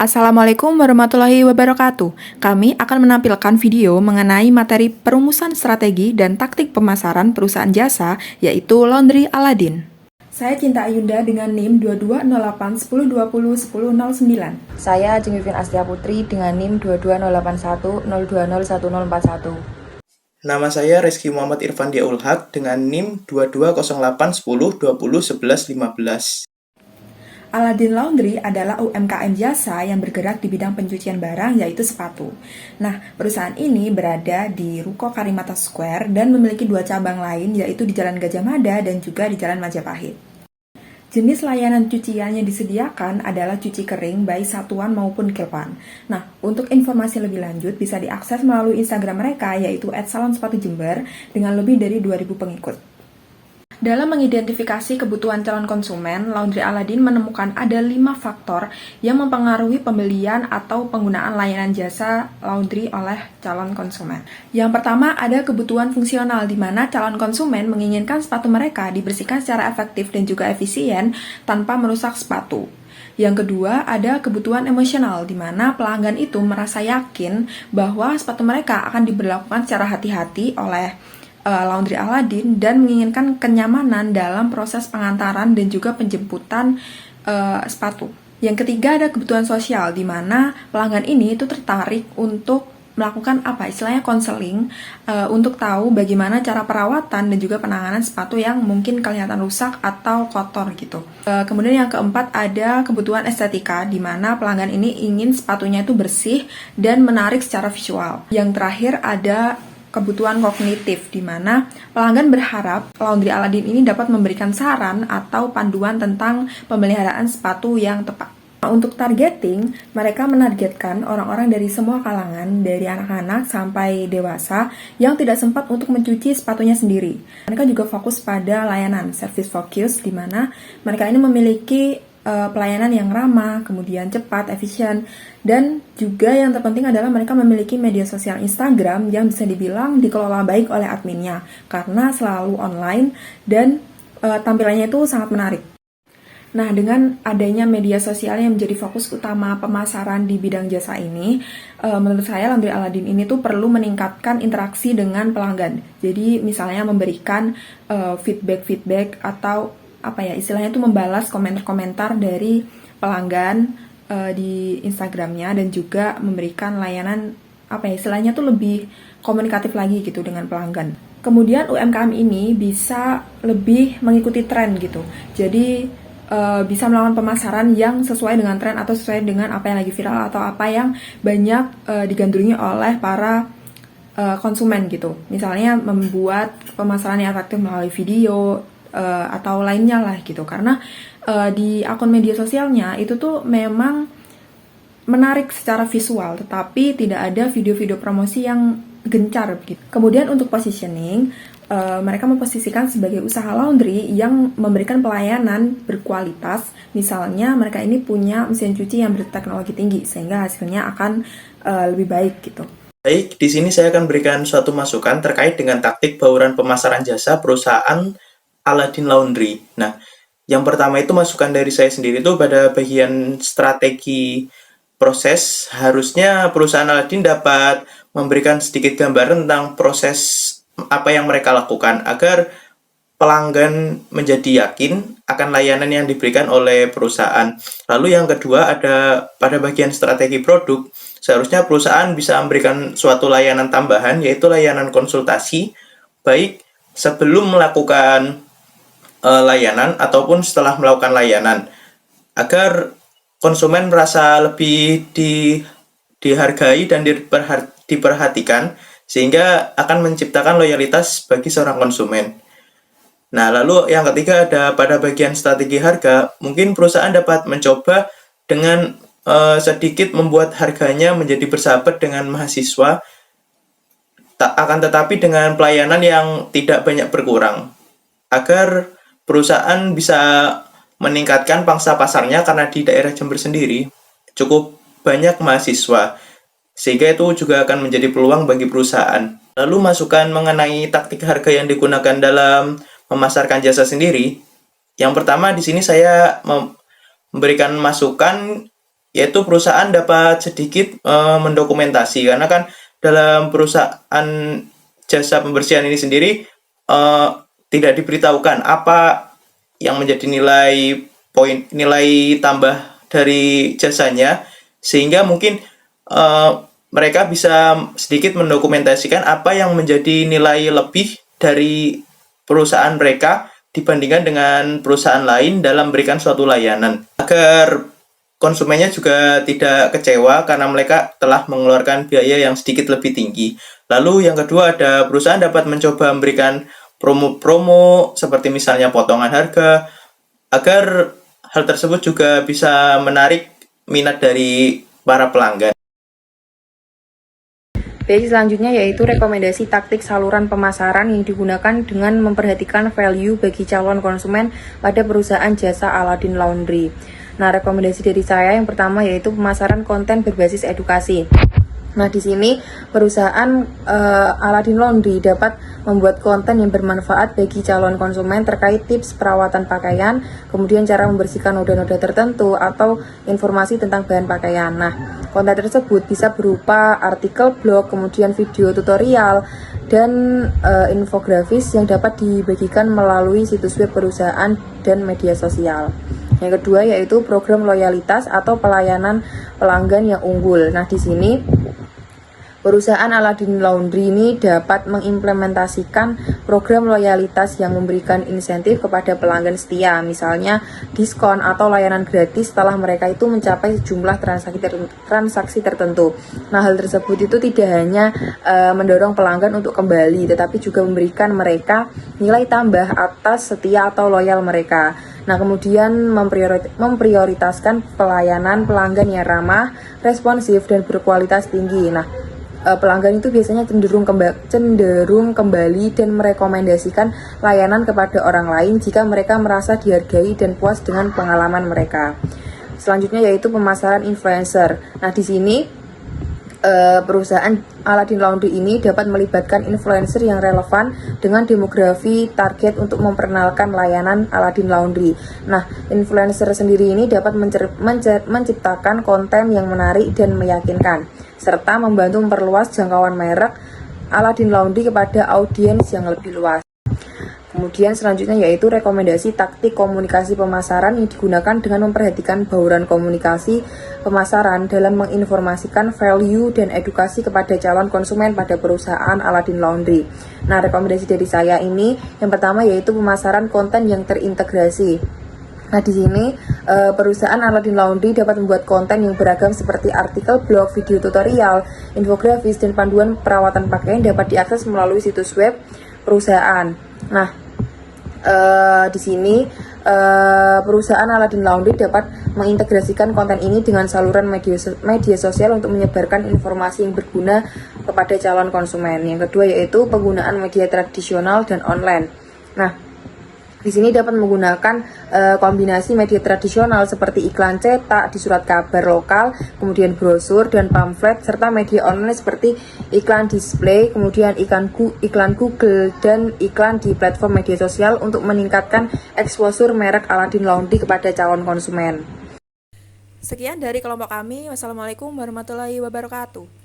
Assalamualaikum warahmatullahi wabarakatuh. Kami akan menampilkan video mengenai materi perumusan strategi dan taktik pemasaran perusahaan jasa, yaitu Laundry Aladin. Saya Cinta Ayunda dengan NIM 2208 10 20 10 09. Saya Jeng Vivin Astia Putri dengan NIM 22081 020 1041. Nama saya Reski Muhammad Irfan Diaulhaq dengan NIM 2208 10 20 11 15. Aladin Laundry adalah UMKM jasa yang bergerak di bidang pencucian barang, yaitu sepatu. Nah, perusahaan ini berada di Ruko Karimata Square dan memiliki 2 cabang lain, yaitu di Jalan Gajah Mada dan juga di Jalan Majapahit. Jenis layanan cucian yang disediakan adalah cuci kering baik satuan maupun kilpan. Nah, untuk informasi lebih lanjut bisa diakses melalui Instagram mereka, yaitu @salonsepatujember dengan lebih dari 2.000 pengikut. Dalam mengidentifikasi kebutuhan calon konsumen, Laundry Aladin menemukan ada 5 faktor yang mempengaruhi pembelian atau penggunaan layanan jasa laundry oleh calon konsumen. Yang pertama ada kebutuhan fungsional, di mana calon konsumen menginginkan sepatu mereka dibersihkan secara efektif dan juga efisien tanpa merusak sepatu. Yang kedua, ada kebutuhan emosional, di mana pelanggan itu merasa yakin bahwa sepatu mereka akan diberlakukan secara hati-hati oleh Laundry Aladin dan menginginkan kenyamanan dalam proses pengantaran dan juga penjemputan sepatu. Yang ketiga ada kebutuhan sosial, di mana pelanggan ini itu tertarik untuk melakukan istilahnya konseling untuk tahu bagaimana cara perawatan dan juga penanganan sepatu yang mungkin kelihatan rusak atau kotor gitu. Kemudian yang keempat ada kebutuhan estetika, di mana pelanggan ini ingin sepatunya itu bersih dan menarik secara visual. Yang terakhir ada kebutuhan kognitif, di mana pelanggan berharap Laundry Aladin ini dapat memberikan saran atau panduan tentang pemeliharaan sepatu yang tepat. Untuk targeting, mereka menargetkan orang-orang dari semua kalangan, dari anak-anak sampai dewasa yang tidak sempat untuk mencuci sepatunya sendiri. Mereka juga fokus pada layanan service focus, di mana mereka ini memiliki pelayanan yang ramah, kemudian cepat, efisien, dan juga yang terpenting adalah mereka memiliki media sosial Instagram yang bisa dibilang dikelola baik oleh adminnya karena selalu online dan tampilannya itu sangat menarik. Nah, dengan adanya media sosial yang menjadi fokus utama pemasaran di bidang jasa ini, menurut saya Laundry Aladin ini tuh perlu meningkatkan interaksi dengan pelanggan. Jadi misalnya memberikan feedback atau istilahnya itu membalas komentar-komentar dari pelanggan di Instagramnya dan juga memberikan layanan istilahnya tuh lebih komunikatif lagi gitu dengan pelanggan. Kemudian UMKM ini bisa lebih mengikuti tren gitu. Jadi bisa melakukan pemasaran yang sesuai dengan tren atau sesuai dengan apa yang lagi viral atau apa yang banyak digandrungi oleh para konsumen gitu. Misalnya membuat pemasaran yang efektif melalui video atau lainnya lah gitu, karena di akun media sosialnya itu tuh memang menarik secara visual, tetapi tidak ada video-video promosi yang gencar gitu. Kemudian untuk positioning, mereka memposisikan sebagai usaha laundry yang memberikan pelayanan berkualitas. Misalnya mereka ini punya mesin cuci yang berteknologi tinggi sehingga hasilnya akan lebih baik gitu. Baik, di sini saya akan berikan suatu masukan terkait dengan taktik bauran pemasaran jasa perusahaan Aladin Laundry. Nah, yang pertama itu masukan dari saya sendiri itu pada bagian strategi proses, harusnya perusahaan Aladin dapat memberikan sedikit gambaran tentang proses apa yang mereka lakukan agar pelanggan menjadi yakin akan layanan yang diberikan oleh perusahaan. Lalu yang kedua ada pada bagian strategi produk, seharusnya perusahaan bisa memberikan suatu layanan tambahan, yaitu layanan konsultasi, baik sebelum melakukan layanan ataupun setelah melakukan layanan, agar konsumen merasa lebih dihargai dan diperhatikan, sehingga akan menciptakan loyalitas bagi seorang konsumen. Nah, lalu yang ketiga ada pada bagian strategi harga, mungkin perusahaan dapat mencoba dengan sedikit membuat harganya menjadi bersahabat dengan mahasiswa, akan tetapi dengan pelayanan yang tidak banyak berkurang, agar perusahaan bisa meningkatkan pangsa pasarnya, karena di daerah Jember sendiri cukup banyak mahasiswa, sehingga itu juga akan menjadi peluang bagi perusahaan. Lalu masukan mengenai taktik harga yang digunakan dalam memasarkan jasa sendiri. Yang pertama di sini saya memberikan masukan yaitu perusahaan dapat sedikit mendokumentasi, karena kan dalam perusahaan jasa pembersihan ini sendiri tidak diberitahukan apa yang menjadi nilai tambah dari jasanya, sehingga mungkin mereka bisa sedikit mendokumentasikan apa yang menjadi nilai lebih dari perusahaan mereka dibandingkan dengan perusahaan lain dalam memberikan suatu layanan, agar konsumennya juga tidak kecewa karena mereka telah mengeluarkan biaya yang sedikit lebih tinggi. Lalu yang kedua, ada perusahaan dapat mencoba memberikan promo-promo seperti misalnya potongan harga, agar hal tersebut juga bisa menarik minat dari para pelanggan. Page selanjutnya yaitu rekomendasi taktik saluran pemasaran yang digunakan dengan memperhatikan value bagi calon konsumen pada perusahaan jasa Aladin Laundry. Nah, rekomendasi dari saya yang pertama yaitu pemasaran konten berbasis edukasi. Nah, di sini perusahaan Aladin Laundry dapat membuat konten yang bermanfaat bagi calon konsumen terkait tips perawatan pakaian, kemudian cara membersihkan noda-noda tertentu, atau informasi tentang bahan pakaian. Nah, konten tersebut bisa berupa artikel blog, kemudian video tutorial, dan infografis yang dapat dibagikan melalui situs web perusahaan dan media sosial. Yang kedua yaitu program loyalitas atau pelayanan pelanggan yang unggul. Nah, di sini perusahaan Aladin Laundry ini dapat mengimplementasikan program loyalitas yang memberikan insentif kepada pelanggan setia, misalnya diskon atau layanan gratis setelah mereka itu mencapai sejumlah transaksi tertentu. Nah, hal tersebut itu tidak hanya mendorong pelanggan untuk kembali, tetapi juga memberikan mereka nilai tambah atas setia atau loyal mereka. Nah, kemudian memprioritaskan pelayanan pelanggan yang ramah, responsif, dan berkualitas tinggi. Nah, pelanggan itu biasanya cenderung kembali dan merekomendasikan layanan kepada orang lain jika mereka merasa dihargai dan puas dengan pengalaman mereka. Selanjutnya yaitu pemasaran influencer. Nah, di sini perusahaan Aladin Laundry ini dapat melibatkan influencer yang relevan dengan demografi target untuk memperkenalkan layanan Aladin Laundry. Nah, influencer sendiri ini dapat menciptakan konten yang menarik dan meyakinkan, serta membantu memperluas jangkauan merek Aladin Laundry kepada audiens yang lebih luas. Kemudian selanjutnya yaitu rekomendasi taktik komunikasi pemasaran yang digunakan dengan memperhatikan bauran komunikasi pemasaran dalam menginformasikan value dan edukasi kepada calon konsumen pada perusahaan Aladin Laundry. Nah, rekomendasi dari saya ini yang pertama yaitu pemasaran konten yang terintegrasi. Nah, di sini perusahaan Aladin Laundry dapat membuat konten yang beragam seperti artikel blog, video tutorial, infografis, dan panduan perawatan pakaian dapat diakses melalui situs web perusahaan. Nah, di sini perusahaan Aladin Laundry dapat mengintegrasikan konten ini dengan saluran media sosial untuk menyebarkan informasi yang berguna kepada calon konsumen. Yang kedua yaitu penggunaan media tradisional dan online. Nah, di sini dapat menggunakan kombinasi media tradisional seperti iklan cetak di surat kabar lokal, kemudian brosur dan pamflet, serta media online seperti iklan display, kemudian iklan Google, dan iklan di platform media sosial untuk meningkatkan exposure merek Aladin Laundry kepada calon konsumen. Sekian dari kelompok kami. Wassalamualaikum warahmatullahi wabarakatuh.